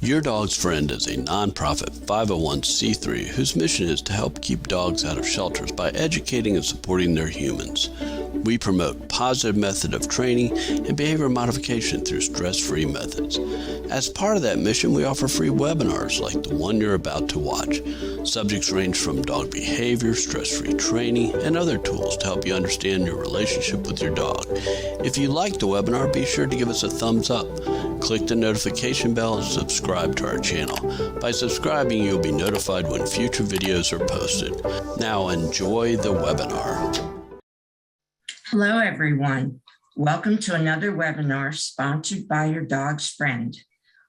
Your Dog's Friend is a nonprofit 501c3 whose mission is to help keep dogs out of shelters by educating and supporting their humans. We promote positive method of training and behavior modification through stress-free methods. As part of that mission, we offer free webinars like the one you're about to watch. Subjects range from dog behavior, stress-free training, and other tools to help you understand your relationship with your dog. If you like the webinar, be sure to give us a thumbs up. Click the notification bell and subscribe to our channel. By subscribing, you'll be notified when future videos are posted. Now enjoy the webinar. Hello, everyone. Welcome to another webinar sponsored by Your Dog's Friend.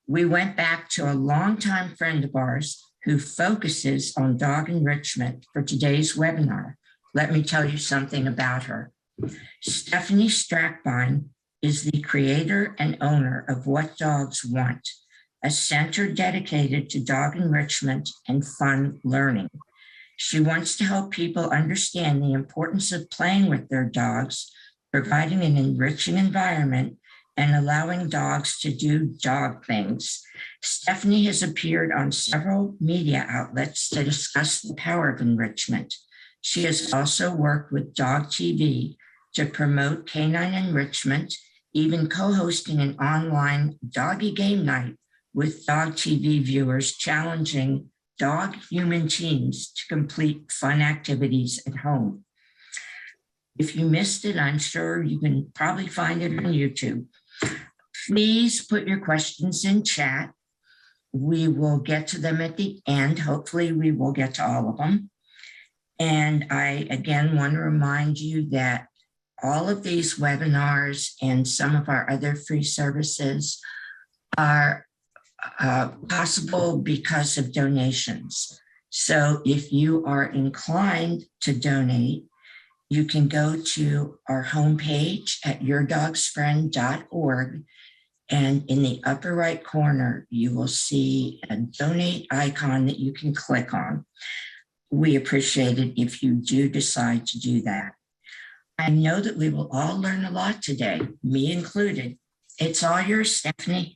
We went back to a longtime friend of ours who focuses on dog enrichment for today's webinar. Let me tell you something about her. Stefanie Strackbein is the creator and owner of What Dogs Want, a center dedicated to dog enrichment and fun learning. She wants to help people understand the importance of playing with their dogs, providing an enriching environment, and allowing dogs to do dog things. Stefanie has appeared on several media outlets to discuss the power of enrichment. She has also worked with Dog TV to promote canine enrichment, even co-hosting an online doggy game night with Dog TV viewers challenging dog-human teams to complete fun activities at home. If you missed it, I'm sure you can probably find it on YouTube. Please put your questions in chat. We will get to them at the end. Hopefully we will get to all of them. And I, again, want to remind you that all of these webinars and some of our other free services are possible because of donations. So if you are inclined to donate, you can go to our homepage at yourdogsfriend.org, and in the upper right corner, you will see a donate icon that you can click on. We appreciate it if you do decide to do that. I know that we will all learn a lot today, me included. It's all yours, Stefanie.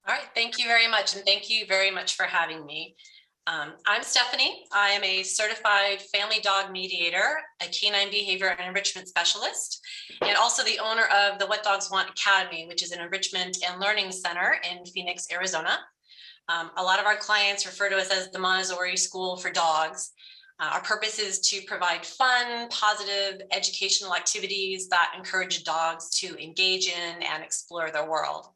All right, thank you very much. And thank you very much for having me. I'm Stefanie. I am a certified family dog mediator, a canine behavior and enrichment specialist, and also the owner of the What Dogs Want Academy, which is an enrichment and learning center in Phoenix, Arizona. A lot of our clients refer to us as the Montessori School for Dogs. Our purpose is to provide fun, positive, educational activities that encourage dogs to engage in and explore their world.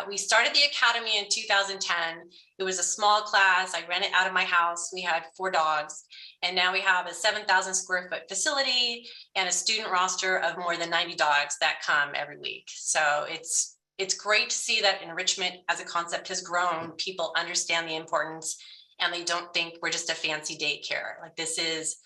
We started the academy in 2010. It was a small class. I ran it out of my house. We had 4 dogs, and now we have a 7,000 square foot facility and a student roster of more than 90 dogs that come every week. So it's great to see that enrichment as a concept has grown. People understand the importance, and they don't think we're just a fancy daycare. Like, this is,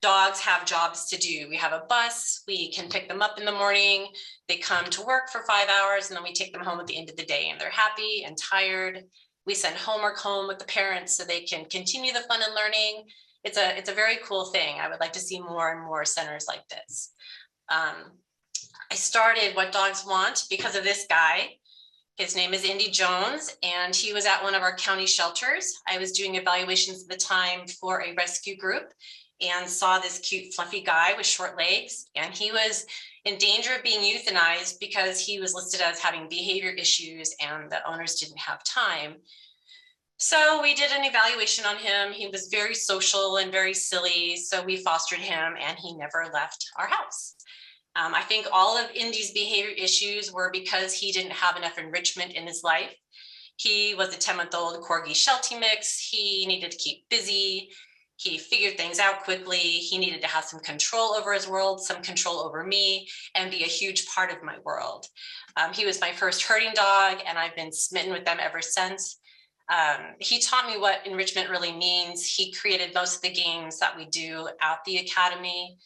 dogs have jobs to do. We have a bus, we can pick them up in the morning, they come to work for 5 hours, and then we take them home at the end of the day, and they're happy and tired. We send homework home with the parents so they can continue the fun and learning. It's a very cool thing. I would like to see more and more centers like this. I started What Dogs Want because of this guy. His name is Indy Jones, and he was at one of our county shelters. I was doing evaluations at the time for a rescue group and saw this cute fluffy guy with short legs, and he was in danger of being euthanized because he was listed as having behavior issues and the owners didn't have time. So we did an evaluation on him. He was very social and very silly, so we fostered him and he never left our house. I think all of Indy's behavior issues were because he didn't have enough enrichment in his life. He was a 10-month-old Corgi Sheltie mix. He needed to keep busy. He figured things out quickly. He needed to have some control over his world, some control over me, and be a huge part of my world. He was my first herding dog, and I've been smitten with them ever since. He taught me what enrichment really means. He created most of the games that we do at the academy.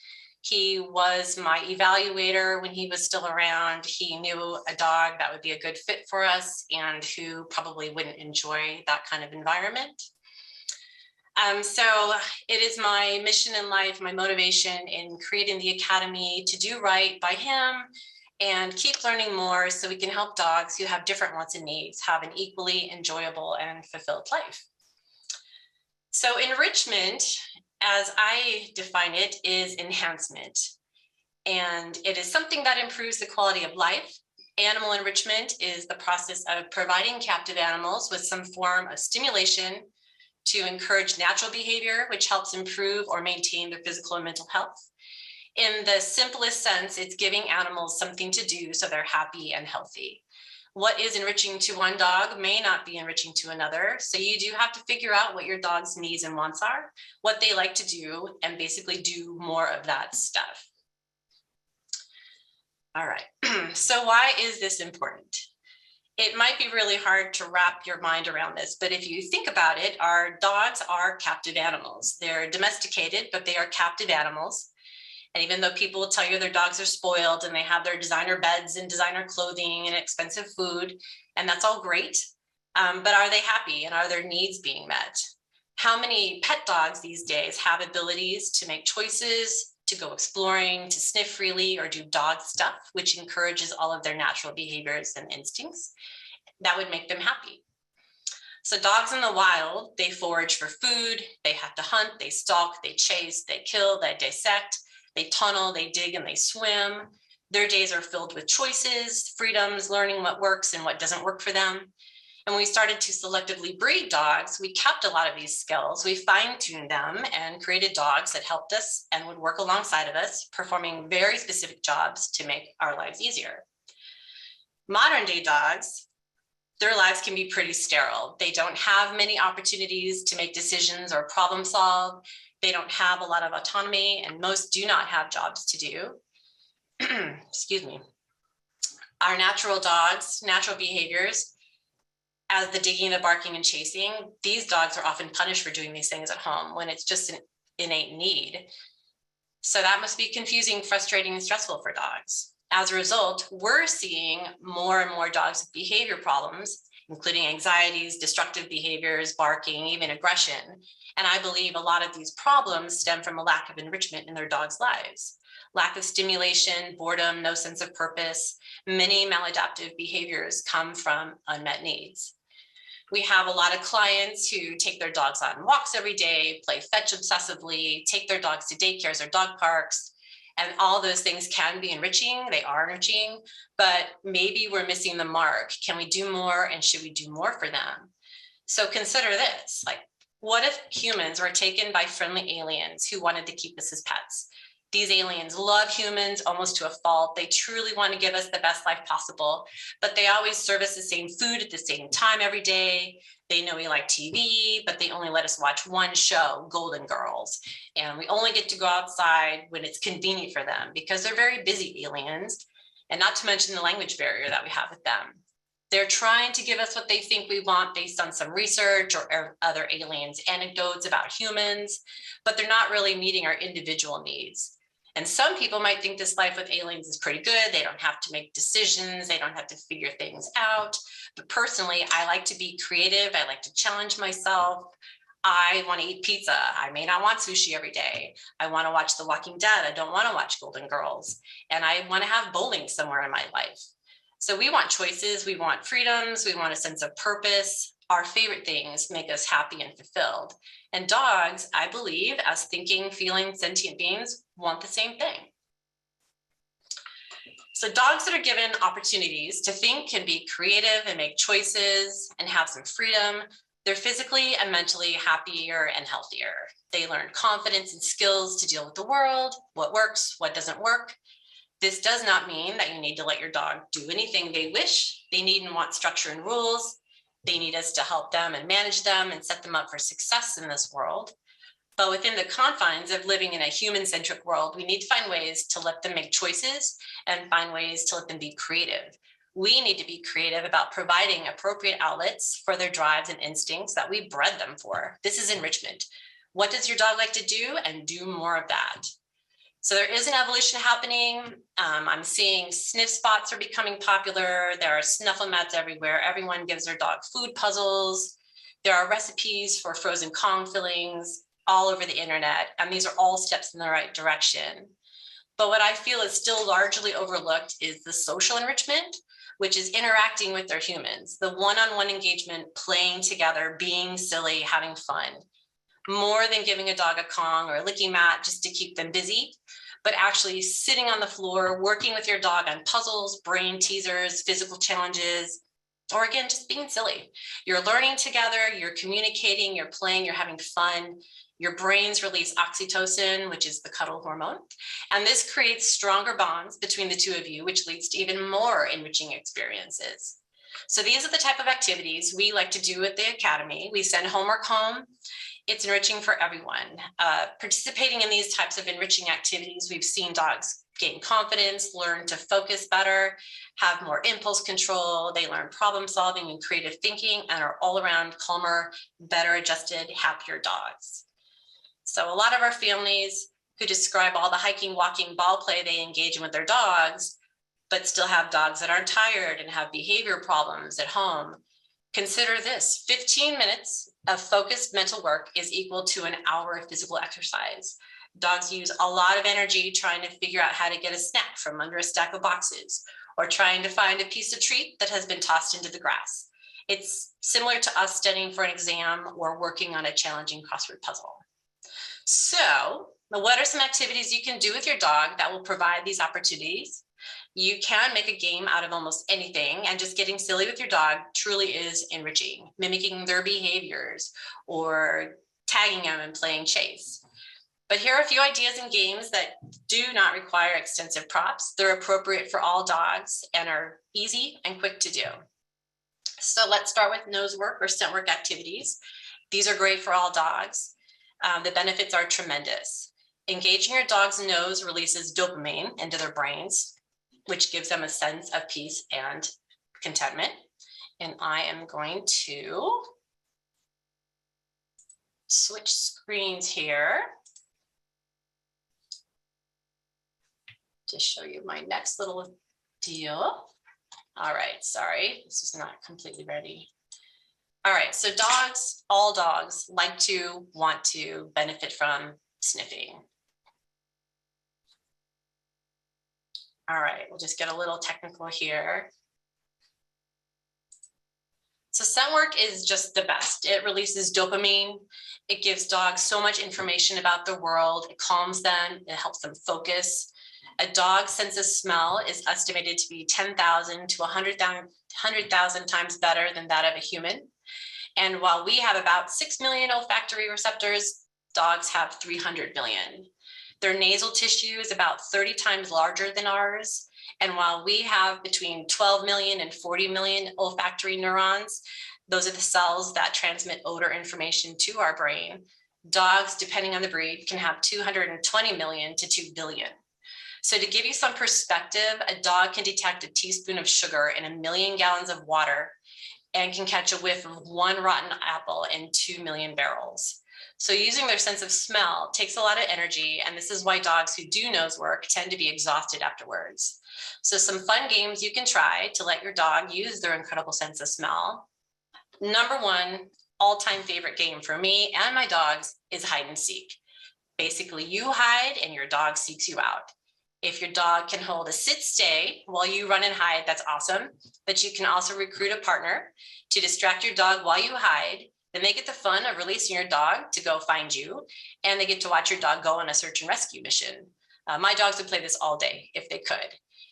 He was my evaluator when he was still around. He knew a dog that would be a good fit for us and who probably wouldn't enjoy that kind of environment. So it is my mission in life, my motivation in creating the academy to do right by him and keep learning more so we can help dogs who have different wants and needs have an equally enjoyable and fulfilled life. So enrichment, as I define it, is enhancement. And it is something that improves the quality of life. Animal enrichment is the process of providing captive animals with some form of stimulation to encourage natural behavior, which helps improve or maintain their physical and mental health. In the simplest sense, it's giving animals something to do so they're happy and healthy. What is enriching to one dog may not be enriching to another. So you do have to figure out what your dog's needs and wants are, what they like to do, and basically do more of that stuff. All right, so why is this important? It might be really hard to wrap your mind around this, but if you think about it, our dogs are captive animals. They're domesticated, but they are captive animals. And even though people will tell you their dogs are spoiled and they have their designer beds and designer clothing and expensive food, and that's all great, but are they happy and are their needs being met? How many pet dogs these days have abilities to make choices, to go exploring, to sniff freely, or do dog stuff, which encourages all of their natural behaviors and instincts that would make them happy? So dogs in the wild, they forage for food, they have to hunt, they stalk, they chase, they kill, they dissect, they tunnel, they dig, and they swim. Their days are filled with choices, freedoms, learning what works and what doesn't work for them. And when we started to selectively breed dogs, we kept a lot of these skills. We fine-tuned them and created dogs that helped us and would work alongside of us, performing very specific jobs to make our lives easier. Modern day dogs, their lives can be pretty sterile. They don't have many opportunities to make decisions or problem solve. They don't have a lot of autonomy, and most do not have jobs to do. Excuse me. Our natural dogs, natural behaviors, as the digging, the barking, and chasing, these dogs are often punished for doing these things at home when it's just an innate need. So that must be confusing, frustrating, and stressful for dogs. As a result, we're seeing more and more dogs with behavior problems, including anxieties, destructive behaviors, barking, even aggression. And I believe a lot of these problems stem from a lack of enrichment in their dogs' lives. Lack of stimulation, boredom, no sense of purpose. Many maladaptive behaviors come from unmet needs. We have a lot of clients who take their dogs on walks every day, play fetch obsessively, take their dogs to daycares or dog parks, and all those things can be enriching. They are enriching, but maybe we're missing the mark. Can we do more, and should we do more for them? So consider this, like, what if humans were taken by friendly aliens who wanted to keep us as pets? These aliens love humans almost to a fault. They truly want to give us the best life possible, but they always serve us the same food at the same time every day. They know we like TV, but they only let us watch one show, Golden Girls. And we only get to go outside when it's convenient for them because they're very busy aliens, and not to mention the language barrier that we have with them. They're trying to give us what they think we want based on some research or other aliens' anecdotes about humans, but they're not really meeting our individual needs. And some people might think this life with aliens is pretty good. They don't have to make decisions. They don't have to figure things out. But personally, I like to be creative. I like to challenge myself. I want to eat pizza. I may not want sushi every day. I want to watch The Walking Dead. I don't want to watch Golden Girls. And I want to have bowling somewhere in my life. So we want choices, we want freedoms, we want a sense of purpose. Our favorite things make us happy and fulfilled. And dogs, I believe, as thinking, feeling, sentient beings, want the same thing. So dogs that are given opportunities to think and be creative and make choices and have some freedom, they're physically and mentally happier and healthier. They learn confidence and skills to deal with the world, what works, what doesn't work. This does not mean that you need to let your dog do anything they wish. They need and want structure and rules. They need us to help them and manage them and set them up for success in this world. But within the confines of living in a human-centric world, we need to find ways to let them make choices and find ways to let them be creative. We need to be creative about providing appropriate outlets for their drives and instincts that we bred them for. This is enrichment. What does your dog like to do? And do more of that. So there is an evolution happening. I'm seeing sniff spots are becoming popular. There are snuffle-mats everywhere. Everyone gives their dog food puzzles. There are recipes for frozen Kong fillings all over the internet. And these are all steps in the right direction. But what I feel is still largely overlooked is the social enrichment, which is interacting with their humans, the one-on-one engagement, playing together, being silly, having fun, more than giving a dog a Kong or a licking mat just to keep them busy, but actually sitting on the floor, working with your dog on puzzles, brain teasers, physical challenges, or again, just being silly. You're learning together, you're communicating, you're playing, you're having fun. Your brains release oxytocin, which is the cuddle hormone. And this creates stronger bonds between the two of you, which leads to even more enriching experiences. So these are the type of activities we like to do at the Academy. We send homework home. It's enriching for everyone. Participating in these types of enriching activities, we've seen dogs gain confidence, learn to focus better, have more impulse control. They learn problem solving and creative thinking and are all around calmer, better adjusted, happier dogs. So a lot of our families who describe all the hiking, walking, ball play they engage in with their dogs, but still have dogs that aren't tired and have behavior problems at home, consider this: 15 minutes of focused mental work is equal to an hour of physical exercise. Dogs use a lot of energy trying to figure out how to get a snack from under a stack of boxes, or trying to find a piece of treat that has been tossed into the grass. It's similar to us studying for an exam or working on a challenging crossword puzzle. So, what are some activities you can do with your dog that will provide these opportunities? You can make a game out of almost anything, and just getting silly with your dog truly is enriching, mimicking their behaviors or tagging them and playing chase. But here are a few ideas and games that do not require extensive props. They're appropriate for all dogs and are easy and quick to do. So let's start with nose work or scent work activities. These are great for all dogs. The benefits are tremendous. Engaging your dog's nose releases dopamine into their brains, which gives them a sense of peace and contentment. And I am going to switch screens here to show you my next little deal. All right, sorry, this is not completely ready. All right, so dogs, all dogs like to, want to benefit from sniffing. All right, we'll just get a little technical here. So scent work is just the best. It releases dopamine. It gives dogs so much information about the world. It calms them. It helps them focus. A dog's sense of smell is estimated to be 10,000 to 100,000 times better than that of a human. And while we have about 6 million olfactory receptors, dogs have 300 million. Their nasal tissue is about 30 times larger than ours. And while we have between 12 million and 40 million olfactory neurons, those are the cells that transmit odor information to our brain, dogs, depending on the breed, can have 220 million to 2 billion. So to give you some perspective, a dog can detect a teaspoon of sugar in 1 million gallons of water and can catch a whiff of 1 rotten apple in 2 million barrels. So using their sense of smell takes a lot of energy, and this is why dogs who do nose work tend to be exhausted afterwards. So some fun games you can try to let your dog use their incredible sense of smell. Number 1, all-time favorite game for me and my dogs is hide and seek. Basically, you hide and your dog seeks you out. If your dog can hold a sit-stay while you run and hide, that's awesome. But you can also recruit a partner to distract your dog while you hide. Then they get the fun of releasing your dog to go find you, and they get to watch your dog go on a search and rescue mission. My dogs would play this all day if they could.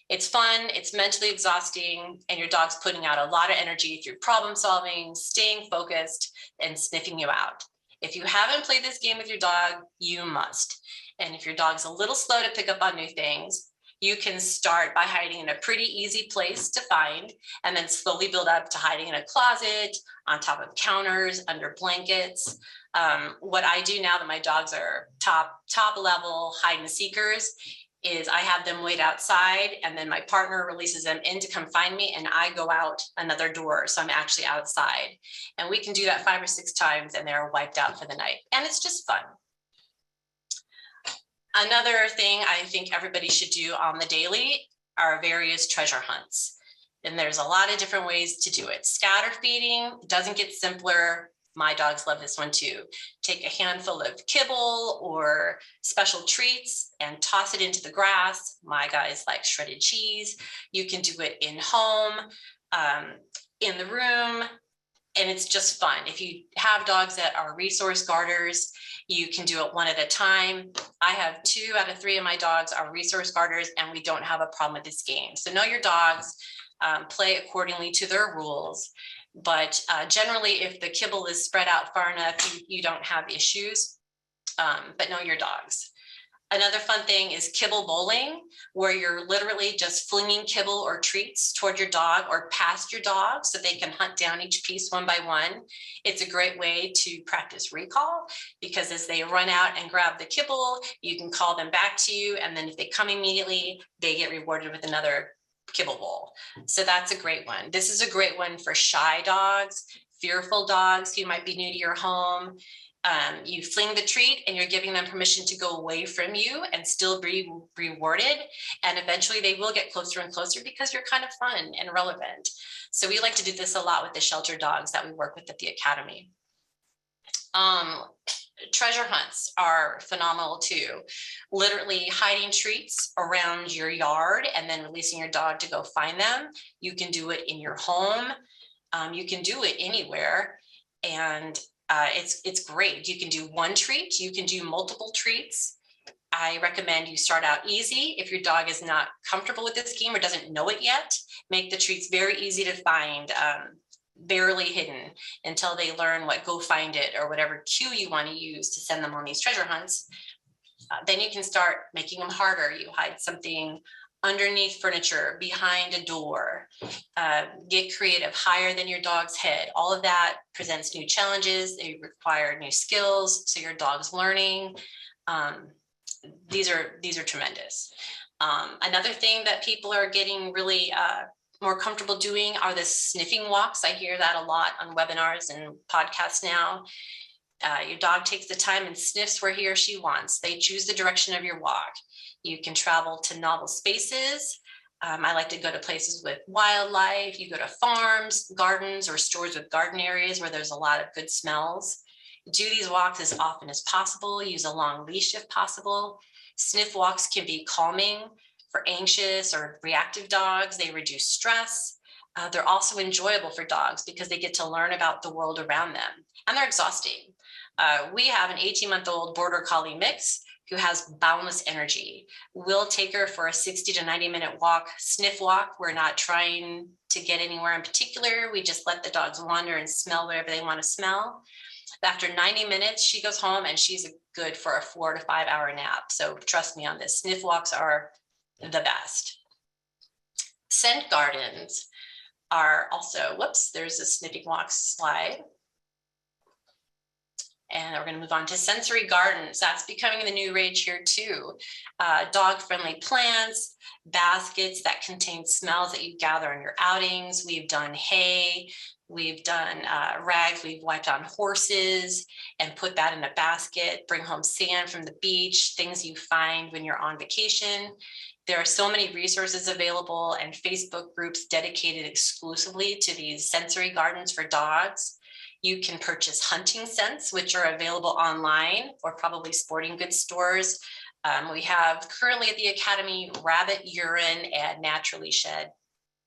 It's fun, it's mentally exhausting, and your dog's putting out a lot of energy through problem solving, staying focused, and sniffing you out. If you haven't played this game with your dog, you must. And if your dog's a little slow to pick up on new things, you can start by hiding in a pretty easy place to find, and then slowly build up to hiding in a closet, on top of counters, under blankets. What I do now that my dogs are top level hide and seekers is I have them wait outside, and then my partner releases them in to come find me, and I go out another door. So I'm actually outside, and we can do that 5 or 6 times, and they're wiped out for the night. And it's just fun. Another thing I think everybody should do on the daily are various treasure hunts. And there's a lot of different ways to do it. Scatter feeding doesn't get simpler My dogs love this one too. Take a handful of kibble or special treats and toss it into the grass. My guys like shredded cheese. You can do it in home, in the room, and it's just fun. If you have dogs that are resource guarders, you can do it one at a time. I have 2 out of 3 of my dogs are resource guarders, and we don't have a problem with this game. So know your dogs, play accordingly to their rules. But generally, if the kibble is spread out far enough, you don't have issues, but know your dogs. Another fun thing is kibble bowling, where you're literally just flinging kibble or treats toward your dog or past your dog so they can hunt down each piece one by one. It's a great way to practice recall, because as they run out and grab the kibble, you can call them back to you. And then if they come immediately, they get rewarded with another kibble bowl. So that's a great one. This is a great one for shy dogs, fearful dogs who might be new to your home. You fling the treat and you're giving them permission to go away from you and still be rewarded. And eventually they will get closer and closer because you're kind of fun and relevant. So we like to do this a lot with the shelter dogs that we work with at the Academy. Treasure hunts are phenomenal too. Literally hiding treats around your yard and then releasing your dog to go find them. You can do it in your home. You can do it anywhere. And it's great. You can do one treat. You can do multiple treats. I recommend you start out easy. If your dog is not comfortable with this game or doesn't know it yet, make the treats very easy to find, barely hidden, until they learn what go find it or whatever cue you want to use to send them on these treasure hunts. Then you can start making them harder. You hide something underneath furniture, behind a door, get creative, higher than your dog's head. All of that presents new challenges. They require new skills. So your dog's learning. These are tremendous. Another thing that people are getting really more comfortable doing are the sniffing walks. I hear that a lot on webinars and podcasts now. Your dog takes the time and sniffs where he or she wants. They choose the direction of your walk. You can travel to novel spaces. I like to go to places with wildlife. You go to farms, gardens, or stores with garden areas where there's a lot of good smells. Do these walks as often as possible. Use a long leash if possible. Sniff walks can be calming for anxious or reactive dogs. They reduce stress. They're also enjoyable for dogs because they get to learn about the world around them, and they're exhausting. We have an 18-month-old border collie mix who has boundless energy. We'll take her for a 60 to 90-minute walk, sniff walk. We're not trying to get anywhere in particular. We just let the dogs wander and smell whatever they want to smell. After 90 minutes, she goes home and she's good for a 4 to 5 hour nap. So trust me on this. Sniff walks are the best. Scent gardens are also, whoops, there's a sniffing walk slide. And we're going to move on to sensory gardens. That's becoming the new rage here too. Dog-friendly plants, baskets that contain smells that you gather on your outings. We've done hay, we've done rags, we've wiped on horses and put that in a basket, bring home sand from the beach, things you find when you're on vacation. There are so many resources available and Facebook groups dedicated exclusively to these sensory gardens for dogs. You can purchase hunting scents, which are available online or probably sporting goods stores. We have currently at the Academy rabbit urine and naturally shed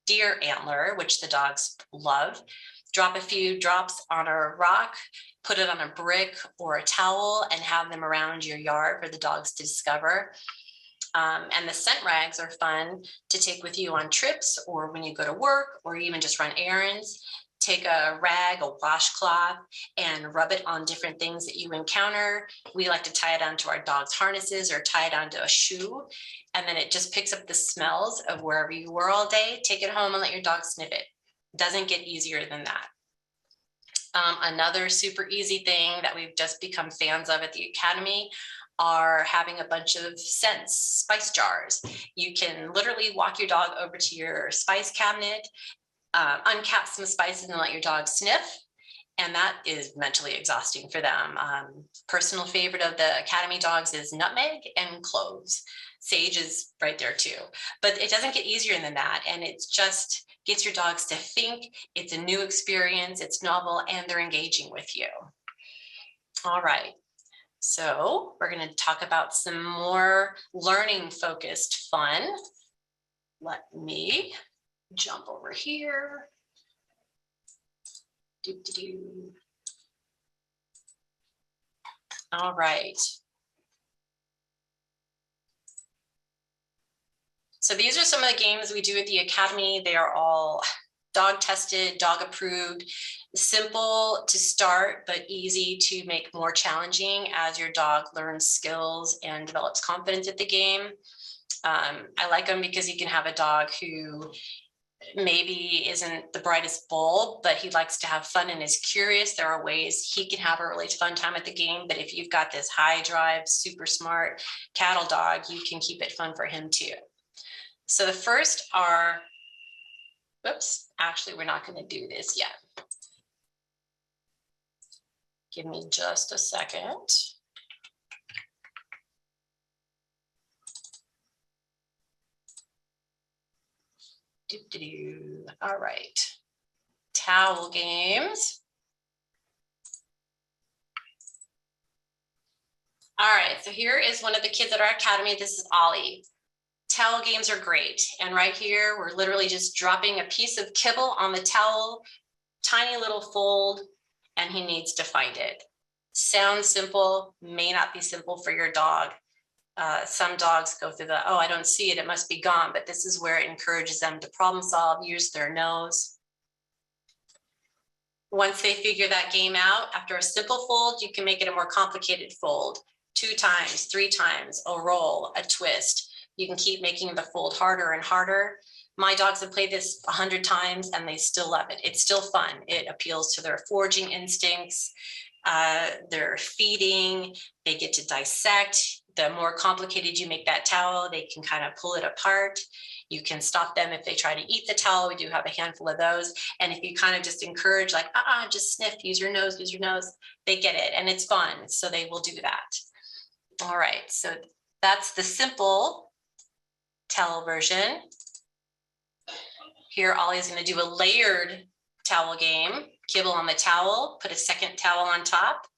deer antler, which the dogs love. Drop a few drops on a rock, put it on a brick or a towel, and have them around your yard for the dogs to discover. And the scent rags are fun to take with you on trips or when you go to work or even just run errands. Take a rag, a washcloth, and rub it on different things that you encounter. We like to tie it onto our dog's harnesses or tie it onto a shoe. And then it just picks up the smells of wherever you were all day. Take it home and let your dog sniff it. Doesn't get easier than that. Another super easy thing that we've just become fans of at the Academy are having a bunch of scents, spice jars. You can literally walk your dog over to your spice cabinet, uncap some spices and let your dog sniff. And that is mentally exhausting for them. Personal favorite of the Academy dogs is nutmeg and cloves. Sage is right there too, but it doesn't get easier than that. And it's just gets your dogs to think. It's a new experience, it's novel, and they're engaging with you. All right. So we're going to talk about some more learning focused fun. Let me jump over here. All right. So these are some of the games we do at the Academy. They are all dog tested, dog approved, simple to start, but easy to make more challenging as your dog learns skills and develops confidence at the game. I like them because you can have a dog who maybe isn't the brightest bulb, but he likes to have fun and is curious. There are ways he can have a really fun time at the game. But if you've got this high drive, super smart cattle dog, you can keep it fun for him too. So the first are, whoops, actually, we're not going to do this yet. Give me just a second. All right, towel games. All right, so here is one of the kids at our academy. This is Ollie. Towel games are great. And right here, we're literally just dropping a piece of kibble on the towel, tiny little fold, and he needs to find it. Sounds simple, may not be simple for your dog. Some dogs go through the, oh, I don't see it, it must be gone. But this is where it encourages them to problem solve, use their nose. Once they figure that game out, after a simple fold, you can make it a more complicated fold. 2 times, 3 times, a roll, a twist. You can keep making the fold harder and harder. My dogs have played this 100 times and they still love it. It's still fun. It appeals to their foraging instincts, their feeding, they get to dissect. The more complicated you make that towel, they can kind of pull it apart. You can stop them if they try to eat the towel. We do have a handful of those. And if you kind of just encourage like, just sniff, use your nose, they get it and it's fun. So they will do that. All right, so that's the simple towel version. Here, Ollie's going to do a layered towel game. Kibble on the towel, put a second towel on top,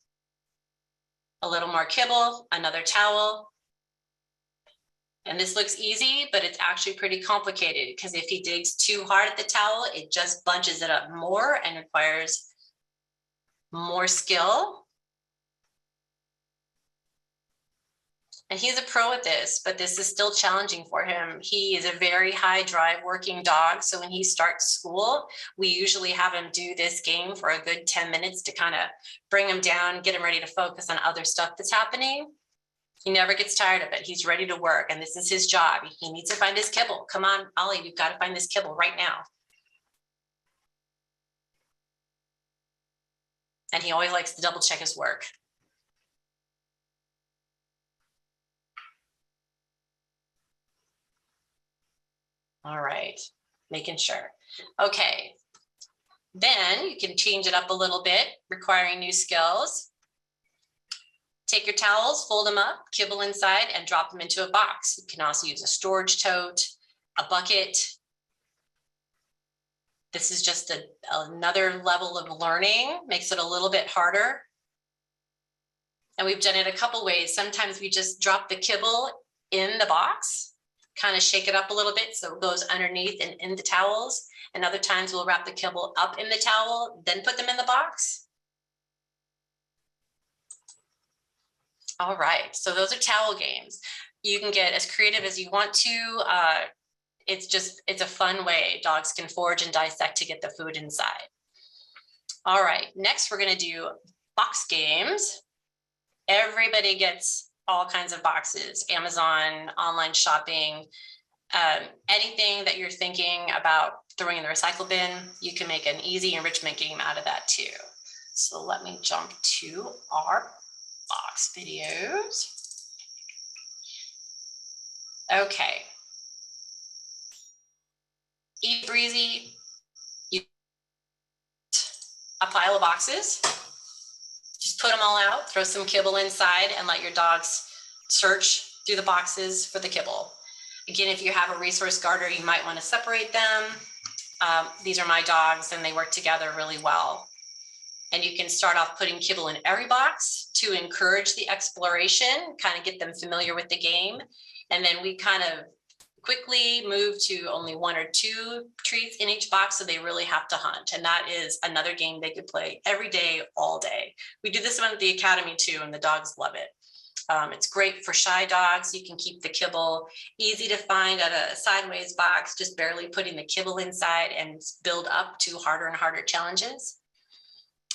a little more kibble, another towel. And this looks easy, but it's actually pretty complicated because if he digs too hard at the towel, it just bunches it up more and requires more skill. And he's a pro at this, but this is still challenging for him. He is a very high drive working dog. So when he starts school, we usually have him do this game for a good 10 minutes to kind of bring him down, get him ready to focus on other stuff that's happening. He never gets tired of it. He's ready to work and this is his job. He needs to find his kibble. Come on, Ollie, you've got to find this kibble right now. And he always likes to double check his work. All right, making sure. Okay, then you can change it up a little bit, requiring new skills. Take your towels, fold them up, kibble inside, and drop them into a box. You can also use a storage tote, a bucket. This is just another level of learning, makes it a little bit harder. And we've done it a couple ways. Sometimes we just drop the kibble in the box, kind of shake it up a little bit so it goes underneath and in the towels. And other times we'll wrap the kibble up in the towel, then put them in the box. All right, so those are towel games. You can get as creative as you want to. It's a fun way dogs can forage and dissect to get the food inside. All right, next we're gonna do box games. Everybody gets all kinds of boxes, Amazon, online shopping, anything that you're thinking about throwing in the recycle bin, you can make an easy enrichment game out of that too. So let me jump to our box videos. Okay. Eat breezy, a pile of boxes. Just put them all out, throw some kibble inside and let your dogs search through the boxes for the kibble. Again, if you have a racehorse garter, you might want to separate them. These are my dogs and they work together really well. And you can start off putting kibble in every box to encourage the exploration, kind of get them familiar with the game. And then we kind of quickly move to only 1 or 2 treats in each box, so they really have to hunt. And that is another game they could play every day, all day. We do this one at the academy too, and the dogs love it. It's great for shy dogs. You can keep the kibble easy to find at a sideways box, just barely putting the kibble inside and build up to harder and harder challenges.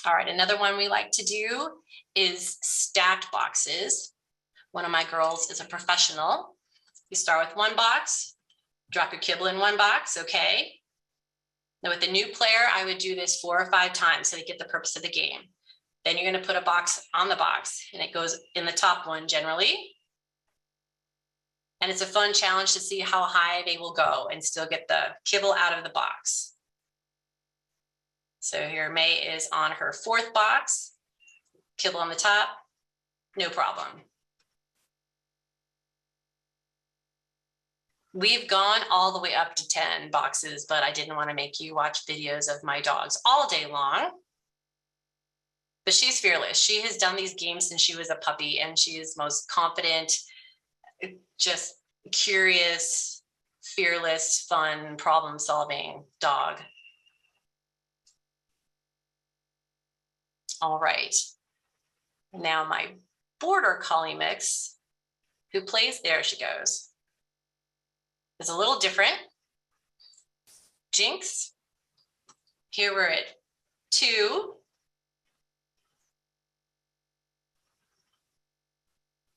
All right, another one we like to do is stacked boxes. One of my girls is a professional. You start with 1 box, drop your kibble in 1 box, okay. Now with a new player, I would do this 4 or 5 times so they get the purpose of the game. Then you're going to put a box on the box and it goes in the top one generally. And it's a fun challenge to see how high they will go and still get the kibble out of the box. So here May is on her 4th box, kibble on the top, no problem. We've gone all the way up to 10 boxes, but I didn't want to make you watch videos of my dogs all day long. But she's fearless. She has done these games since she was a puppy, and she is most confident, just curious, fearless, fun, problem-solving dog. All right. Now my border collie mix, who plays, there she goes, is a little different. Jinx, here we're at 2.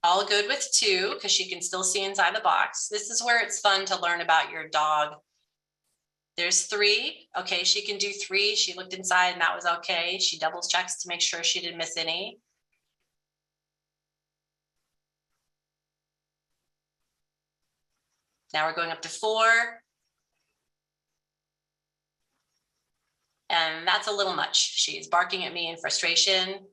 All good with 2 because she can still see inside the box. This is where it's fun to learn about your dog. There's 3. Okay, she can do 3. She looked inside and that was okay. She double checks to make sure she didn't miss any. Now we're going up to 4. And that's a little much. She's barking at me in frustration.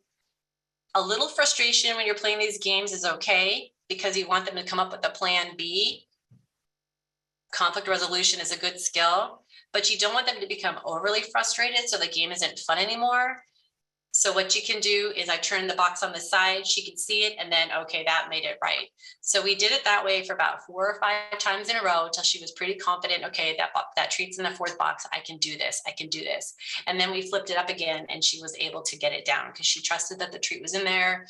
A little frustration when you're playing these games is okay because you want them to come up with a plan B. Conflict resolution is a good skill, but you don't want them to become overly frustrated so the game isn't fun anymore. So what you can do is I turn the box on the side, she could see it, and then, okay, that made it right. So we did it that way for about 4 or 5 times in a row until she was pretty confident, okay, that treat's in the 4th box, I can do this, I can do this. And then we flipped it up again and she was able to get it down because she trusted that the treat was in there.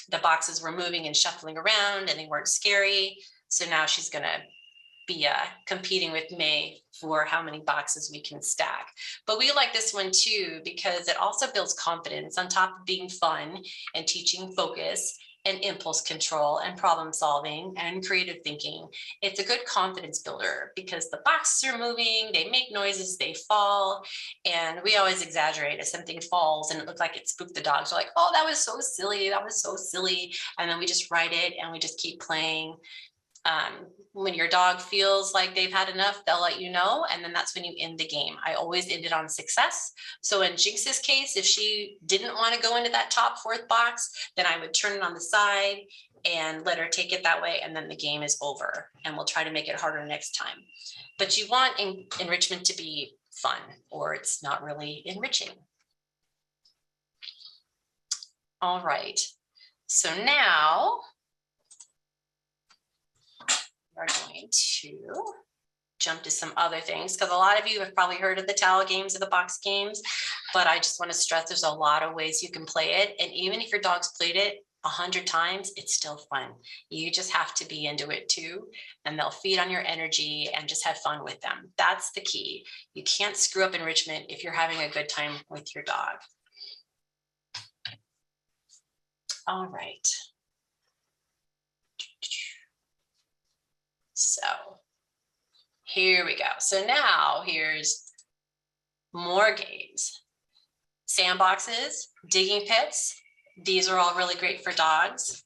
The boxes were moving and shuffling around and they weren't scary. So now she's gonna be competing with May for how many boxes we can stack. But we like this one too because it also builds confidence on top of being fun and teaching focus and impulse control and problem solving and creative thinking. It's a good confidence builder because the boxes are moving, they make noises, they fall, and we always exaggerate if something falls and it looked like it spooked the dogs. We're like, oh, that was so silly, that was so silly. And then we just write it and we just keep playing. When your dog feels like they've had enough, they'll let you know, and then that's when you end the game. I always end it on success. So in Jinx's case, if she didn't want to go into that top 4th box, then I would turn it on the side and let her take it that way, and then the game is over, and we'll try to make it harder next time. But you want enrichment to be fun, or it's not really enriching. All right, so now we're going to jump to some other things because a lot of you have probably heard of the towel games or the box games, but I just want to stress there's a lot of ways you can play it. And even if your dog's played it 100 times, it's still fun. You just have to be into it too, and they'll feed on your energy and just have fun with them. That's the key. You can't screw up enrichment if you're having a good time with your dog. All right. So here we go. So now here's more games. Sandboxes, digging pits. These are all really great for dogs.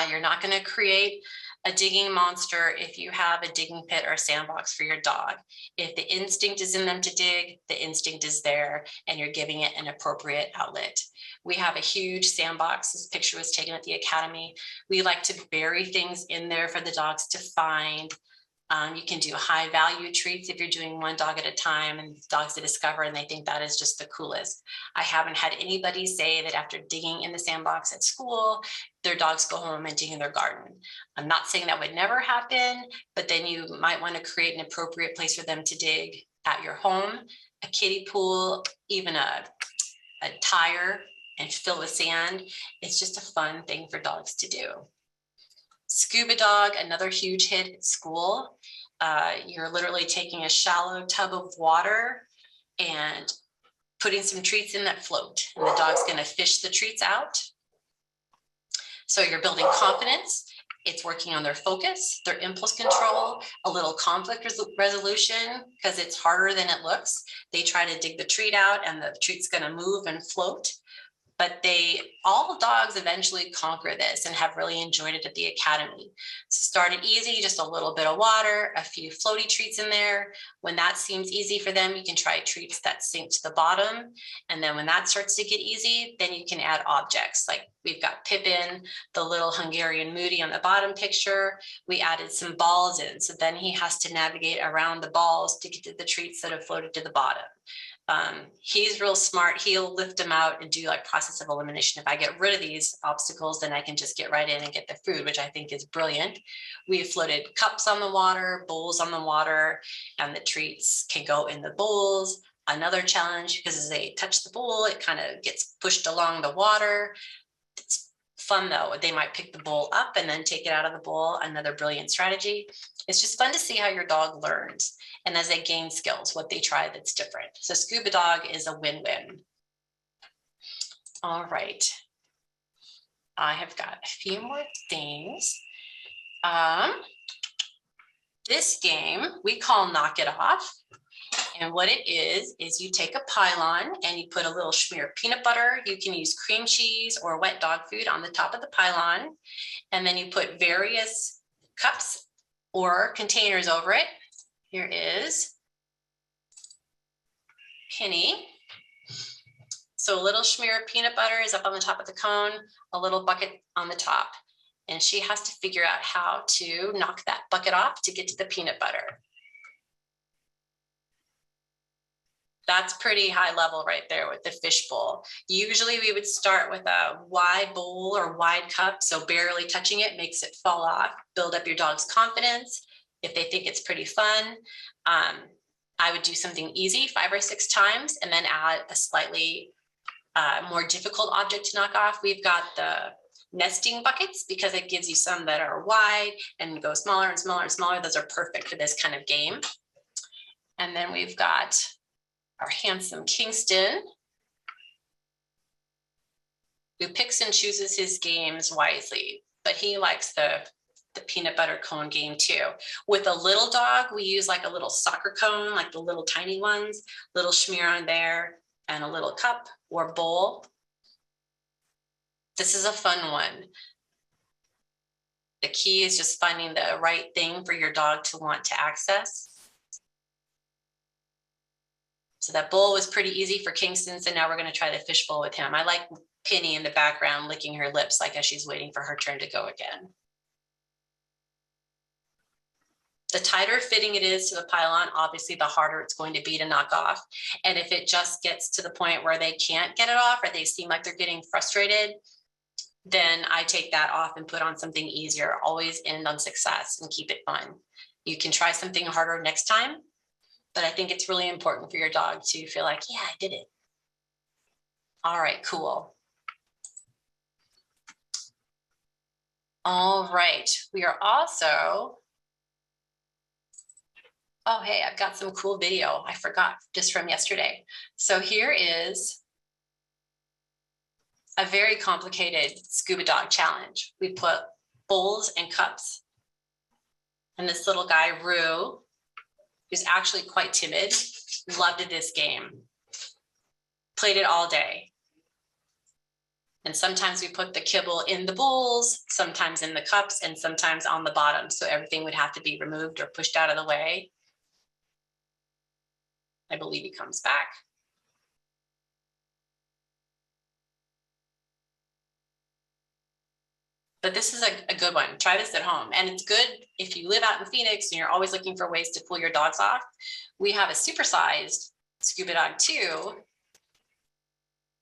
You're not going to create A digging monster if you have a digging pit or a sandbox for your dog. If the instinct is in them to dig, the instinct is there and you're giving it an appropriate outlet. We have a huge sandbox. This picture was taken at the academy. We like to bury things in there for the dogs to find. You can do high value treats if you're doing one dog at a time and dogs to discover, and they think that is just the coolest. I haven't had anybody say that after digging in the sandbox at school, their dogs go home and dig in their garden. I'm not saying that would never happen, but then you might want to create an appropriate place for them to dig at your home, a kiddie pool, even a tire and fill with sand. It's just a fun thing for dogs to do. Scuba dog, another huge hit at school. You're literally taking a shallow tub of water and putting some treats in that float, and the dog's going to fish the treats out. So you're building confidence. It's working on their focus, their impulse control, a little conflict resolution, because it's harder than it looks. They try to dig the treat out and the treat's going to move and float. But all dogs eventually conquer this and have really enjoyed it at the academy. Started easy, just a little bit of water, a few floaty treats in there. When that seems easy for them, you can try treats that sink to the bottom. And then when that starts to get easy, then you can add objects. Like we've got Pippin, the little Hungarian Moody on the bottom picture. We added some balls in, so then he has to navigate around the balls to get to the treats that have floated to the bottom. He's real smart. He'll lift them out and do like process of elimination. If I get rid of these obstacles, then I can just get right in and get the food, which I think is brilliant. We have floated cups on the water, bowls on the water, and the treats can go in the bowls. Another challenge, because as they touch the bowl, it kind of gets pushed along the water. It's fun though. They might pick the bowl up and then take it out of the bowl. Another brilliant strategy. It's just fun to see how your dog learns. And as they gain skills, what they try that's different. So scuba dog is a win-win. All right. I have got a few more things. This game we call Knock It Off. And what it is you take a pylon and you put a little smear of peanut butter. You can use cream cheese or wet dog food on the top of the pylon. And then you put various cups or containers over it. Here is Penny. So a little smear of peanut butter is up on the top of the cone, a little bucket on the top. And she has to figure out how to knock that bucket off to get to the peanut butter. That's pretty high level right there with the fish bowl. Usually we would start with a wide bowl or wide cup, so barely touching it makes it fall off, build up your dog's confidence. If they think it's pretty fun, I would do something easy 5 or 6 times and then add a slightly more difficult object to knock off. We've got the nesting buckets because it gives you some that are wide and go smaller and smaller and smaller. Those are perfect for this kind of game. And then we've got our handsome Kingston, who picks and chooses his games wisely, but he likes the peanut butter cone game too. With a little dog, we use like a little soccer cone, like the little tiny ones, little smear on there, and a little cup or bowl. This is a fun one. The key is just finding the right thing for your dog to want to access. So that bowl was pretty easy for Kingston, so now we're going to try the fish bowl with him. I like Penny in the background licking her lips like as she's waiting for her turn to go again. The tighter fitting it is to the pylon, obviously the harder it's going to be to knock off. And if it just gets to the point where they can't get it off or they seem like they're getting frustrated, then I take that off and put on something easier. Always end on success and keep it fun. You can try something harder next time, but I think it's really important for your dog to feel like, yeah, I did it. All right, cool. All right, we are also, oh, hey, I've got some cool video I forgot just from yesterday. So here is a very complicated scuba dog challenge. We put bowls and cups. And this little guy, Rue, who's actually quite timid, loved this game. Played it all day. And sometimes we put the kibble in the bowls, sometimes in the cups, and sometimes on the bottom. So everything would have to be removed or pushed out of the way. I believe he comes back. But this is a good one. Try this at home. And it's good if you live out in Phoenix and you're always looking for ways to pull your dogs off. We have a supersized Scuba Dog 2.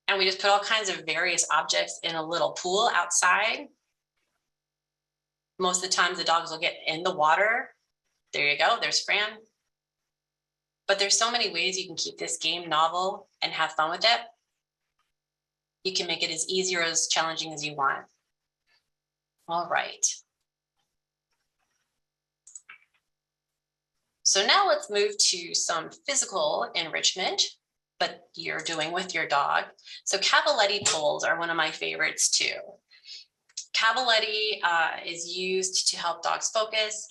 And we just put all kinds of various objects in a little pool outside. Most of the time the dogs will get in the water. There you go, there's Fran. But there's so many ways you can keep this game novel and have fun with it. You can make it as easy or as challenging as you want. All right. So now let's move to some physical enrichment, but you're doing with your dog. So cavaletti poles are one of my favorites too. Cavaletti is used to help dogs focus.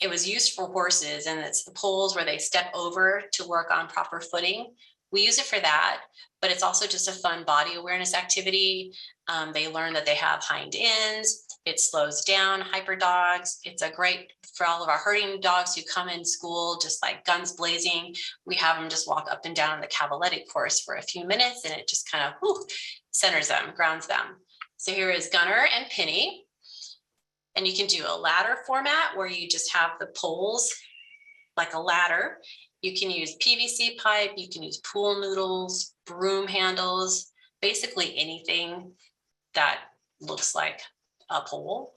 It was used for horses, and it's the poles where they step over to work on proper footing. We use it for that, but it's also just a fun body awareness activity. They learn that they have hind ends. It slows down hyper dogs. It's a great for all of our herding dogs who come in school, just like guns blazing. We have them just walk up and down the cavaletti course for a few minutes, and it just kind of centers them, grounds them. So here is Gunner and Penny. And you can do a ladder format where you just have the poles like a ladder. You can use PVC pipe, you can use pool noodles, broom handles, basically anything that looks like a pole.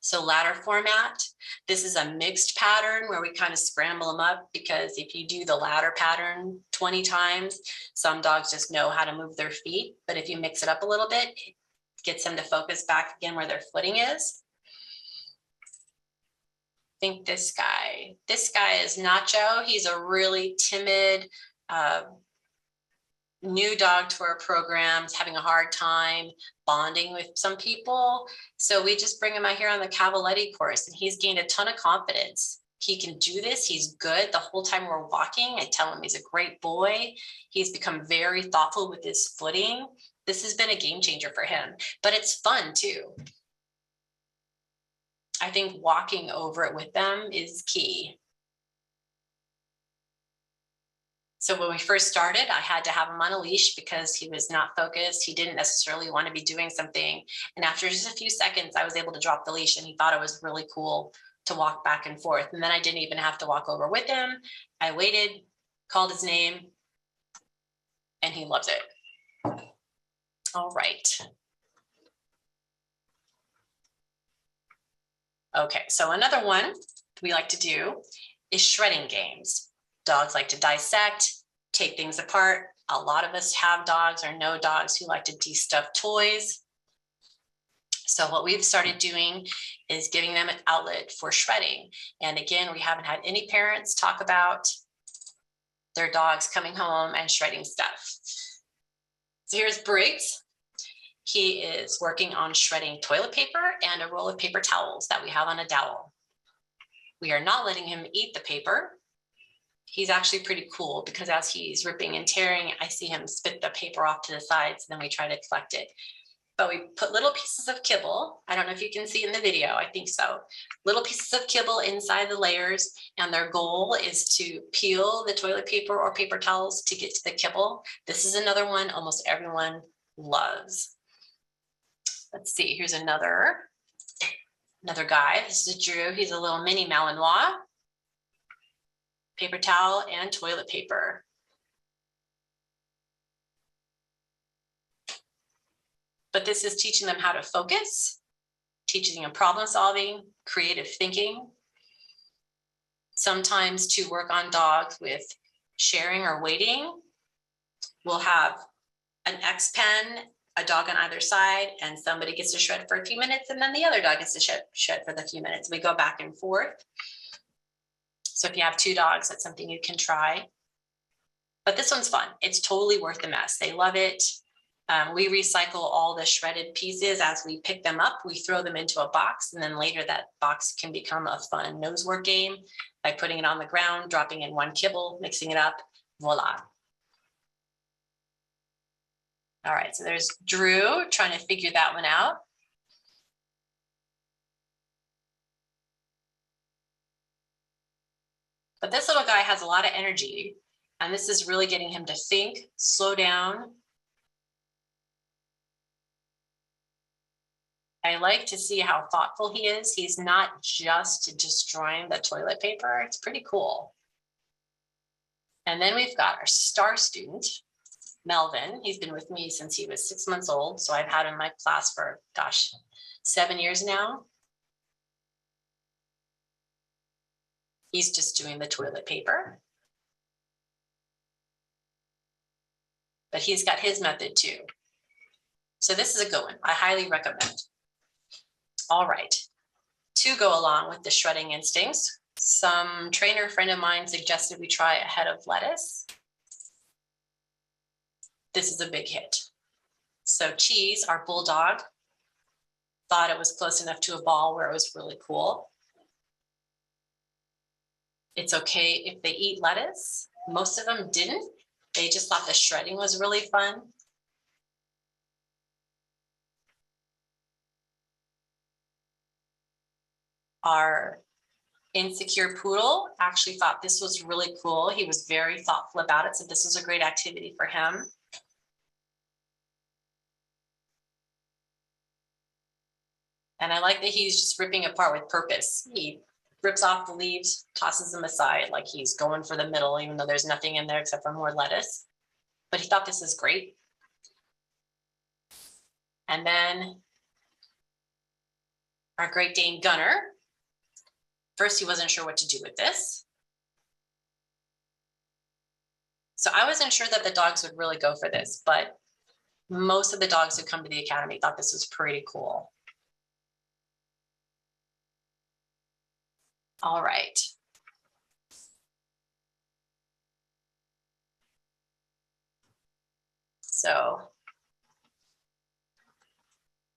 So ladder format, this is a mixed pattern where we kind of scramble them up, because if you do the ladder pattern 20 times, some dogs just know how to move their feet. But if you mix it up a little bit, it gets them to focus back again where their footing is. I think this guy is Nacho. He's a really timid, new dog to our programs, having a hard time bonding with some people. So we just bring him out here on the cavaletti course, and he's gained a ton of confidence. He can do this. He's good. The whole time we're walking, I tell him he's a great boy. He's become very thoughtful with his footing. This has been a game changer for him, but it's fun too. I think walking over it with them is key. So when we first started, I had to have him on a leash because he was not focused. He didn't necessarily want to be doing something. And after just a few seconds, I was able to drop the leash, and he thought it was really cool to walk back and forth. And then I didn't even have to walk over with him. I waited, called his name, and he loves it. All right. Okay, so another one we like to do is shredding games. Dogs like to dissect, take things apart. A lot of us have dogs or know dogs who like to de-stuff toys. So what we've started doing is giving them an outlet for shredding. And again, we haven't had any parents talk about their dogs coming home and shredding stuff. So here's Briggs. He is working on shredding toilet paper and a roll of paper towels that we have on a dowel. We are not letting him eat the paper. He's actually pretty cool, because as he's ripping and tearing, I see him spit the paper off to the sides, and then we try to collect it. But we put little pieces of kibble. I don't know if you can see in the video, I think so. Little pieces of kibble inside the layers, and their goal is to peel the toilet paper or paper towels to get to the kibble. This is another one almost everyone loves. Let's see, here's another guy. This is Drew. He's a little mini Malinois. Paper towel and toilet paper. But this is teaching them how to focus, teaching them problem solving, creative thinking. Sometimes to work on dogs with sharing or waiting, we'll have an X pen, a dog on either side, and somebody gets to shred for a few minutes, and then the other dog gets to shred for the few minutes. We go back and forth. So if you have two dogs, that's something you can try. But this one's fun. It's totally worth the mess. They love it. We recycle all the shredded pieces as we pick them up. We throw them into a box, and then later that box can become a fun nose work game by putting it on the ground, dropping in one kibble, mixing it up, voila. All right, so there's Drew trying to figure that one out. But this little guy has a lot of energy, and this is really getting him to think, slow down. I like to see how thoughtful he is. He's not just destroying the toilet paper. It's pretty cool. And then we've got our star student, Melvin. He's been with me since he was 6 months old. So I've had him in my class for, gosh, 7 years now. He's just doing the toilet paper. But he's got his method too. So this is a good one. I highly recommend. All right, to go along with the shredding instincts, some trainer friend of mine suggested we try a head of lettuce. This is a big hit. So Cheese, our bulldog, thought it was close enough to a ball where it was really cool. It's okay if they eat lettuce. Most of them didn't. They just thought the shredding was really fun. Our insecure poodle actually thought this was really cool. He was very thoughtful about it, so this was a great activity for him. And I like that he's just ripping apart with purpose. He rips off the leaves, tosses them aside like he's going for the middle, even though there's nothing in there except for more lettuce. But he thought this is great. And then our Great Dane Gunner. First, he wasn't sure what to do with this. So I wasn't sure that the dogs would really go for this, but most of the dogs who come to the academy thought this was pretty cool. All right. So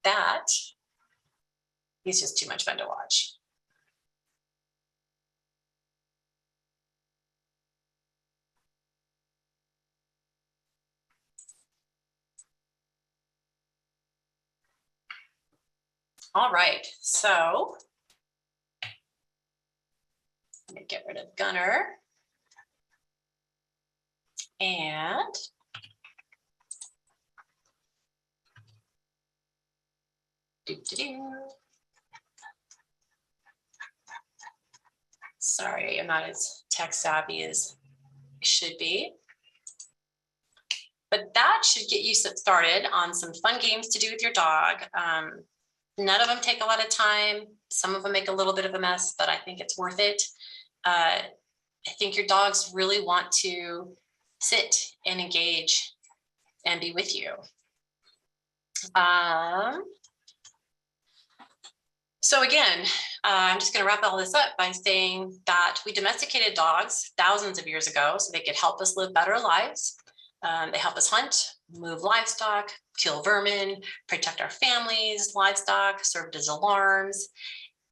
that is just too much fun to watch. All right, so let me get rid of Gunner. And sorry, I'm not as tech savvy as I should be. But that should get you started on some fun games to do with your dog. None of them take a lot of time. Some of them make a little bit of a mess, but I think it's worth it. I think your dogs really want to sit and engage and be with you. So again, I'm just going to wrap all this up by saying that we domesticated dogs thousands of years ago so they could help us live better lives. They help us hunt, move livestock, kill vermin, protect our families, livestock, served as alarms,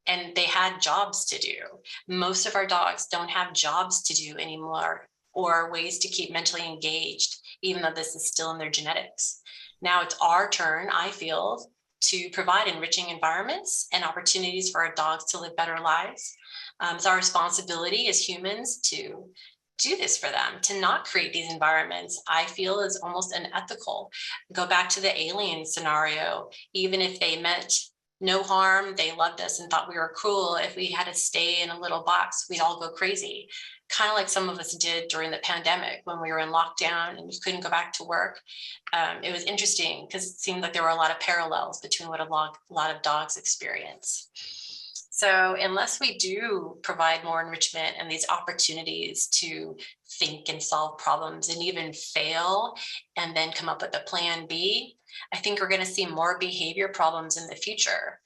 and they had jobs to do. Most of our dogs don't have jobs to do anymore or ways to keep mentally engaged, even though this is still in their genetics. Now it's our turn, I feel, to provide enriching environments and opportunities for our dogs to live better lives. It's our responsibility as humans to do this for them, to not create these environments, I feel is almost unethical. Go back to the alien scenario. Even if they meant no harm, they loved us and thought we were cruel. If we had to stay in a little box, we'd all go crazy. Kind of like some of us did during the pandemic when we were in lockdown and we couldn't go back to work. It was interesting because it seemed like there were a lot of parallels between what a lot of dogs experience. So unless we do provide more enrichment and these opportunities to think and solve problems and even fail and then come up with a plan B, I think we're going to see more behavior problems in the future.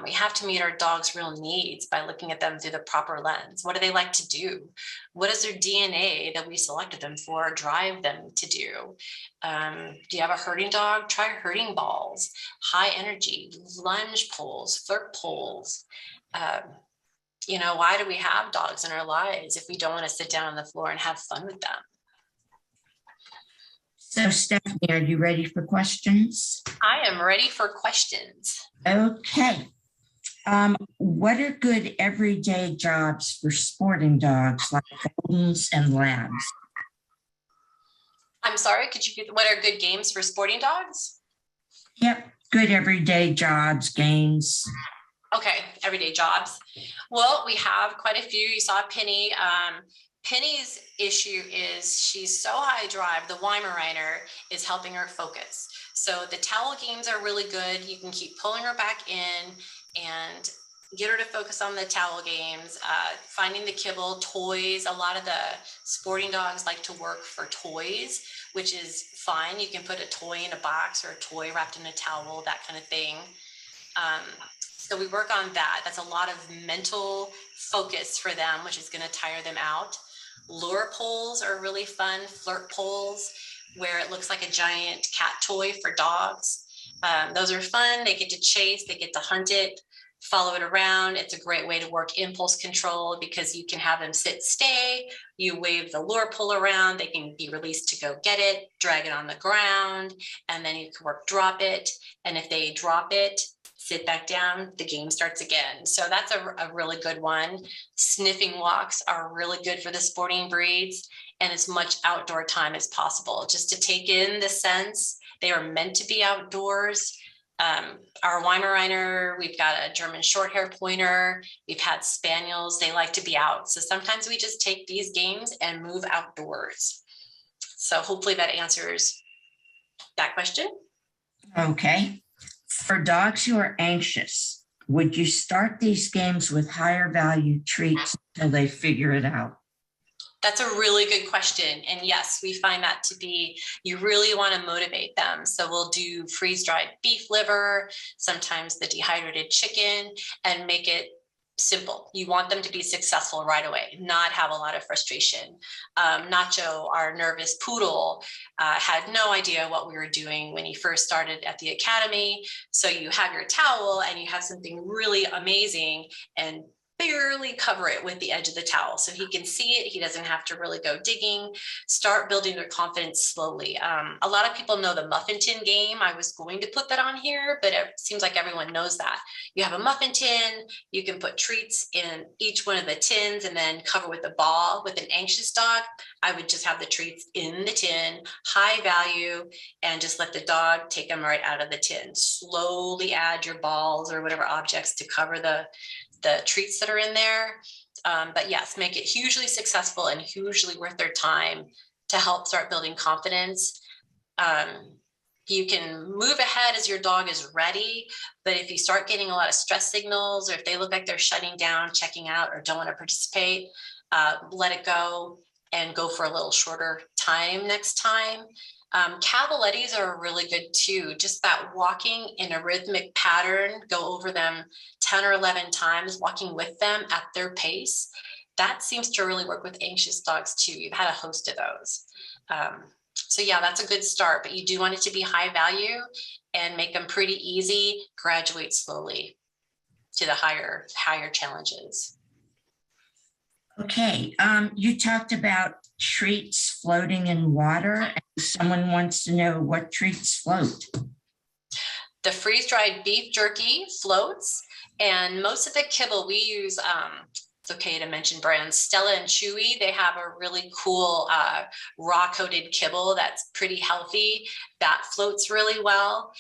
We have to meet our dogs' real needs by looking at them through the proper lens. What do they like to do? What is their DNA that we selected them for drive them to do? Do you have a herding dog? Try herding balls, high energy, lunge pulls, flirt pulls. You know, why do we have dogs in our lives if we don't want to sit down on the floor and have fun with them? So Stephanie, are you ready for questions? I am ready for questions. Okay. What are good everyday jobs for sporting dogs like Goldens and Labs? I'm sorry, what are good games for sporting dogs? Yep, good everyday jobs, games. Okay, everyday jobs. Well, we have quite a few. You saw Penny. Penny's issue is she's so high drive. The Weimaraner is helping her focus. So the towel games are really good. You can keep pulling her back in and get her to focus on the towel games, finding the kibble, toys. A lot of the sporting dogs like to work for toys, which is fine. You can put a toy in a box or a toy wrapped in a towel, that kind of thing. So we work on that. That's a lot of mental focus for them, which is going to tire them out. Lure pulls are really fun. Flirt pulls, where it looks like a giant cat toy for dogs. Those are fun. They get to chase, they get to hunt it, follow it around. It's a great way to work impulse control because you can have them sit, stay. You wave the lure pull around. They can be released to go get it, drag it on the ground, and then you can work drop it. And if they drop it, sit back down, the game starts again. So that's a really good one. Sniffing walks are really good for the sporting breeds, and as much outdoor time as possible, just to take in the sense they are meant to be outdoors. Our Weimaraner, we've got a German short hair pointer, we've had spaniels, they like to be out. So sometimes we just take these games and move outdoors. So hopefully that answers that question. Okay. For dogs who are anxious, would you start these games with higher value treats until they figure it out? That's a really good question. And yes, we find that to be, you really want to motivate them. So we'll do freeze-dried beef liver, sometimes the dehydrated chicken, and make it simple. You want them to be successful right away, not have a lot of frustration. Nacho, our nervous poodle, had no idea what we were doing when he first started at the academy. So you have your towel and you have something really amazing and barely cover it with the edge of the towel so he can see it. He doesn't have to really go digging. Start building their confidence slowly. A lot of people know the muffin tin game. I was going to put that on here, but it seems like everyone knows that. You have a muffin tin, you can put treats in each one of the tins and then cover with a ball. With an anxious dog, I would just have the treats in the tin, high value, and just let the dog take them right out of the tin. Slowly add your balls or whatever objects to cover the treats that are in there. But yes, make it hugely successful and hugely worth their time to help start building confidence. You can move ahead as your dog is ready, but if you start getting a lot of stress signals, or if they look like they're shutting down, checking out, or don't want to participate, let it go and go for a little shorter time next time. Cavalettis are really good too. Just that walking in a rhythmic pattern, go over them 10 or 11 times, walking with them at their pace. That seems to really work with anxious dogs too. You've had a host of those. So yeah, that's a good start, but you do want it to be high value and make them pretty easy, graduate slowly to the higher challenges. Okay, you talked about treats floating in water. And someone wants to know what treats float. The freeze-dried beef jerky floats, and most of the kibble we use, it's okay to mention brands, Stella and Chewy, they have a really cool raw-coated kibble that's pretty healthy, that floats really well.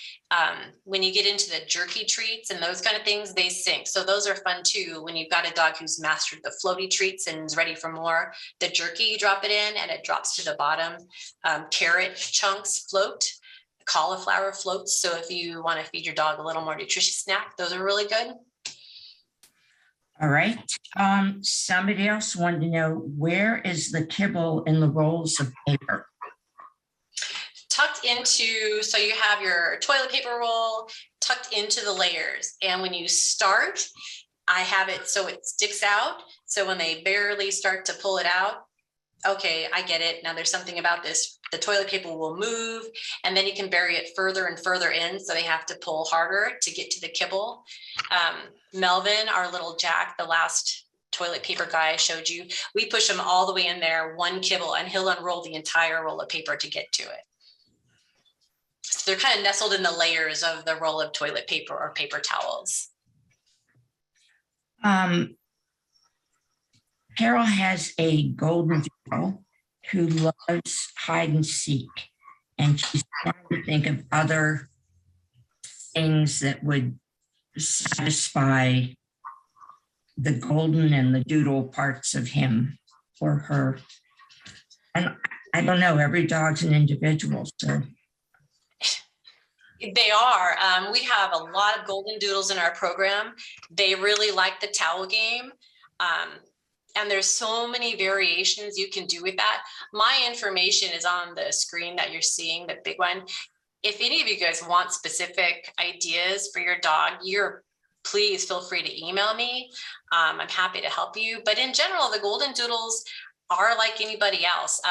When you get into the jerky treats and those kind of things, they sink. So those are fun too. When you've got a dog who's mastered the floaty treats and is ready for more, the jerky, you drop it in and it drops to the bottom. Carrot chunks float. Cauliflower floats. So if you want to feed your dog a little more nutritious snack, those are really good. All right. Somebody else wanted to know, where is the kibble in the rolls of paper? Tucked into, so you have your toilet paper roll tucked into the layers. And when you start, I have it so it sticks out. So when they barely start to pull it out, okay, I get it. Now there's something about this. The toilet paper will move, and then you can bury it further and further in. So they have to pull harder to get to the kibble. Melvin, our little Jack, the last toilet paper guy I showed you, we push him all the way in there, one kibble, and he'll unroll the entire roll of paper to get to it. So they're kind of nestled in the layers of the roll of toilet paper or paper towels. Carol has a golden doodle who loves hide and seek, and she's trying to think of other things that would satisfy the golden and the doodle parts of him or her. And I don't know, every dog's an individual, so. They are. We have a lot of golden doodles in our program. They really like the towel game. And there's so many variations you can do with that. My information is on the screen that you're seeing, the big one. If any of you guys want specific ideas for your dog, please feel free to email me. I'm happy to help you. But in general, the golden doodles are like anybody else.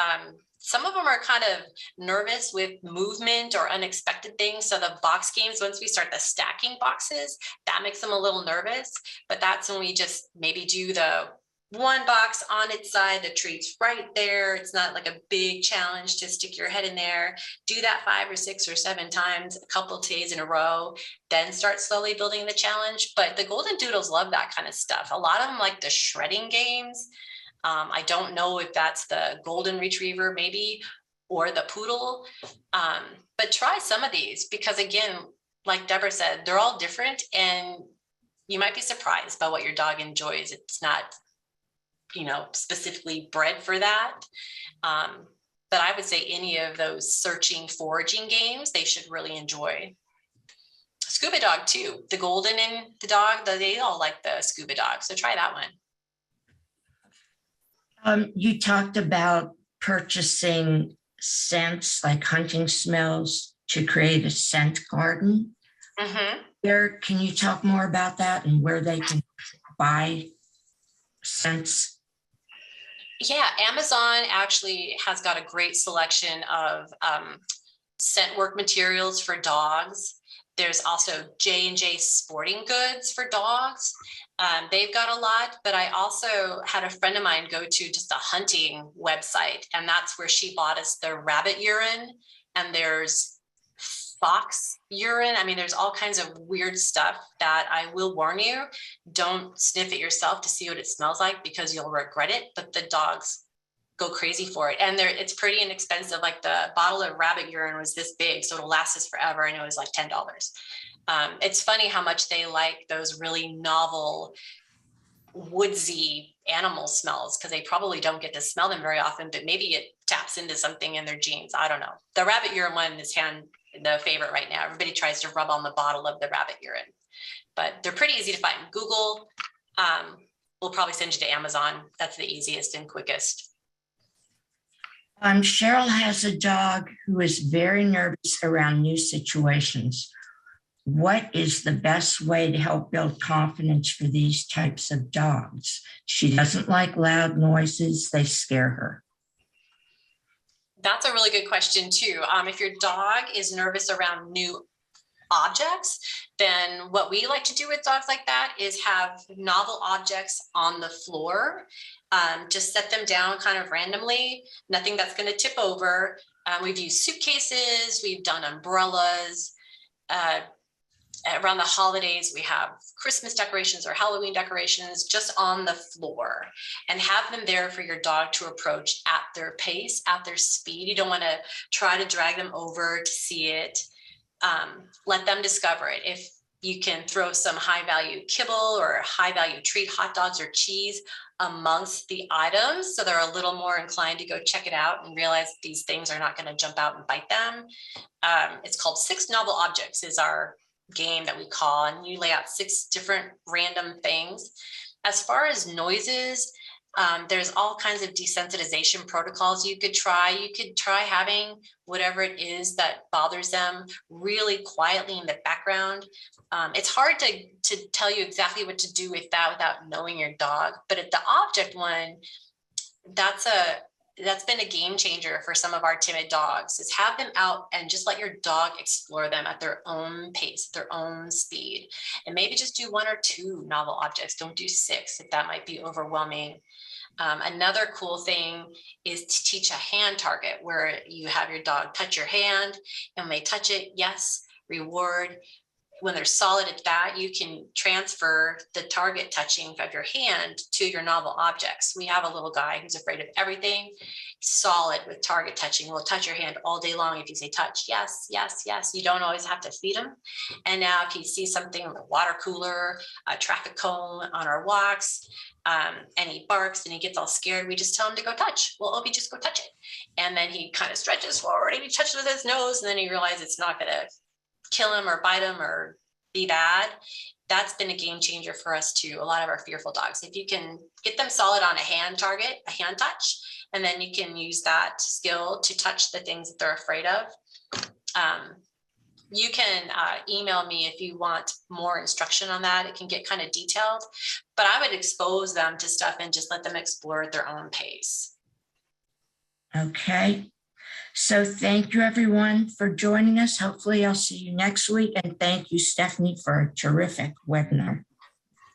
Some of them are kind of nervous with movement or unexpected things. So the box games, once we start the stacking boxes, that makes them a little nervous. But that's when we just maybe do the one box on its side, the treat's right there. It's not like a big challenge to stick your head in there. Do that 5 or 6 or 7 times, a couple of days in a row, then start slowly building the challenge. But the golden doodles love that kind of stuff. A lot of them like the shredding games. I don't know if that's the golden retriever maybe, or the poodle, but try some of these because again, like Deborah said, they're all different and you might be surprised by what your dog enjoys. It's not, specifically bred for that. But I would say any of those searching, foraging games, they should really enjoy. Scuba dog too, the golden and the dog, they all like the scuba dog. So try that one. You talked about purchasing scents like hunting smells to create a scent garden. Mm-hmm. Can you talk more about that and where they can buy scents? Yeah, Amazon actually has got a great selection of scent work materials for dogs. There's also J&J Sporting Goods for dogs. They've got a lot, but I also had a friend of mine go to just a hunting website, and that's where she bought us the rabbit urine, and there's fox urine. I mean, there's all kinds of weird stuff that I will warn you, don't sniff it yourself to see what it smells like because you'll regret it, but the dogs go crazy for it. And it's pretty inexpensive. Like the bottle of rabbit urine was this big, so it'll last us forever. And it was like $10. It's funny how much they like those really novel, woodsy animal smells because they probably don't get to smell them very often, but maybe it taps into something in their genes. I don't know. The rabbit urine one is the favorite right now. Everybody tries to rub on the bottle of the rabbit urine, but they're pretty easy to find. Google will probably send you to Amazon. That's the easiest and quickest. Cheryl has a dog who is very nervous around new situations. What is the best way to help build confidence for these types of dogs? She doesn't like loud noises. They scare her. That's a really good question too. If your dog is nervous around new objects, then what we like to do with dogs like that is have novel objects on the floor. Just set them down kind of randomly, nothing that's going to tip over. We've used suitcases, we've done umbrellas. Around the holidays, we have Christmas decorations or Halloween decorations just on the floor and have them there for your dog to approach at their pace, at their speed. You don't want to try to drag them over to see it. Let them discover it. If you can throw some high value kibble or high value treat, hot dogs or cheese amongst the items, so they're a little more inclined to go check it out and realize these things are not going to jump out and bite them. It's called 6 Novel Objects is our game that we call, and you lay out 6 different random things. As far as noises, there's all kinds of desensitization protocols you could try. You could try having whatever it is that bothers them really quietly in the background. It's hard to tell you exactly what to do with that without knowing your dog. But at the object one, that's been a game changer for some of our timid dogs, is have them out and just let your dog explore them at their own pace, their own speed. And maybe just do 1 or 2 novel objects. Don't do 6 if that might be overwhelming. Another cool thing is to teach a hand target where you have your dog touch your hand, and when they touch it, yes, reward. When they're solid at that, you can transfer the target touching of your hand to your novel objects. We have a little guy who's afraid of everything, solid with target touching. Will touch your hand all day long if you say touch, yes, yes, yes. You don't always have to feed him. And now if he sees something like a water cooler, a traffic cone on our walks, and he barks and he gets all scared, we just tell him to go touch. Well, Opie, just go touch it. And then he kind of stretches forward and he touches with his nose, and then he realizes it's not going to kill him or bite him or be bad. That's been a game changer for us too. A lot of our fearful dogs, if you can get them solid on a hand target, a hand touch, and then you can use that skill to touch the things that they're afraid of. You can email me if you want more instruction on that. It can get kind of detailed, but I would expose them to stuff and just let them explore at their own pace. Okay. So thank you, everyone, for joining us. Hopefully I'll see you next week. And thank you, Stefanie, for a terrific webinar.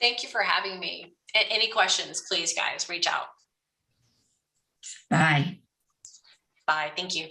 Thank you for having me. And any questions, please, guys, reach out. Bye. Bye. Thank you.